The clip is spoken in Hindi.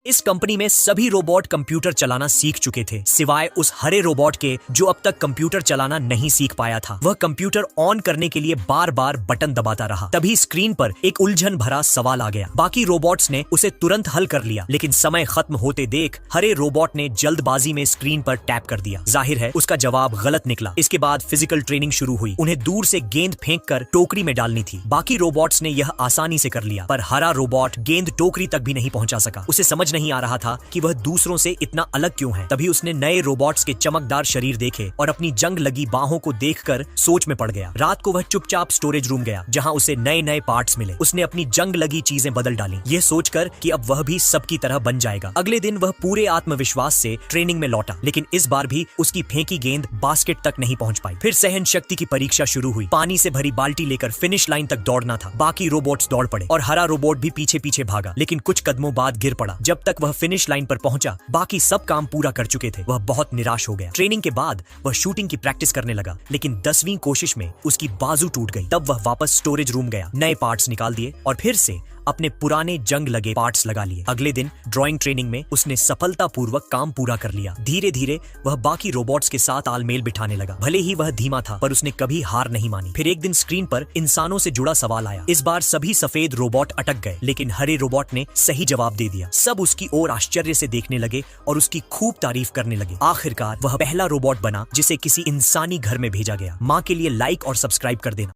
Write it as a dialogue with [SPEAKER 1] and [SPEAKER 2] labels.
[SPEAKER 1] इस कंपनी में सभी रोबोट कंप्यूटर चलाना सीख चुके थे, सिवाय उस हरे रोबोट के जो अब तक कंप्यूटर चलाना नहीं सीख पाया था। वह कंप्यूटर ऑन करने के लिए बार बार बटन दबाता रहा। तभी स्क्रीन पर एक उलझन भरा सवाल आ गया। बाकी रोबोट्स ने उसे तुरंत हल कर लिया, लेकिन समय खत्म होते देख हरे रोबोट ने जल्दबाजी में स्क्रीन पर टैप कर दिया। जाहिर है उसका जवाब गलत निकला। इसके बाद फिजिकल ट्रेनिंग शुरू हुई। उन्हें दूर से गेंद फेंक कर टोकरी में डालनी थी। बाकी रोबोट्स ने यह आसानी से कर लिया, पर हरा रोबोट गेंद टोकरी तक भी नहीं पहुंचा सका। उसे समझ नहीं आ रहा था कि वह दूसरों से इतना अलग क्यों है। तभी उसने नए रोबोट्स के चमकदार शरीर देखे और अपनी जंग लगी बाहों को देखकर सोच में पड़ गया। रात को वह चुपचाप स्टोरेज रूम गया, जहां उसे नए नए पार्ट्स मिले। उसने अपनी जंग लगी चीजें बदल डाली, यह सोचकर कि अब वह भी सबकी तरह बन जाएगा। अगले दिन वह पूरे आत्मविश्वास से ट्रेनिंग में लौटा, लेकिन इस बार भी उसकी फेंकी गेंद बास्केट तक नहीं पहुंच पाई। फिर सहन शक्ति की परीक्षा शुरू हुई। पानी से भरी बाल्टी लेकर फिनिश लाइन तक दौड़ना था। बाकी रोबोट्स दौड़ पड़े और हरा रोबोट भी पीछे पीछे भागा, लेकिन कुछ कदमों बाद गिर पड़ा। जब तक वह फिनिश लाइन पर पहुंचा, बाकी सब काम पूरा कर चुके थे। वह बहुत निराश हो गया। ट्रेनिंग के बाद वह शूटिंग की प्रैक्टिस करने लगा, लेकिन 10वीं कोशिश में उसकी बाजू टूट गई। तब वह वापस स्टोरेज रूम गया, नए पार्ट्स निकाल दिए और फिर से अपने पुराने जंग लगे पार्ट्स लगा लिए। अगले दिन ड्राइंग ट्रेनिंग में उसने सफलतापूर्वक काम पूरा कर लिया। धीरे धीरे वह बाकी रोबोट्स के साथ तालमेल बिठाने लगा। भले ही वह धीमा था, पर उसने कभी हार नहीं मानी। फिर एक दिन स्क्रीन पर इंसानों से जुड़ा सवाल आया। इस बार सभी सफेद रोबोट अटक गए, लेकिन हरे रोबोट ने सही जवाब दे दिया। सब उसकी ओर आश्चर्य से देखने लगे और उसकी खूब तारीफ करने लगे। आखिरकार वह पहला रोबोट बना जिसे किसी इंसानी घर में भेजा गया। माँ के लिए लाइक और सब्सक्राइब कर देना।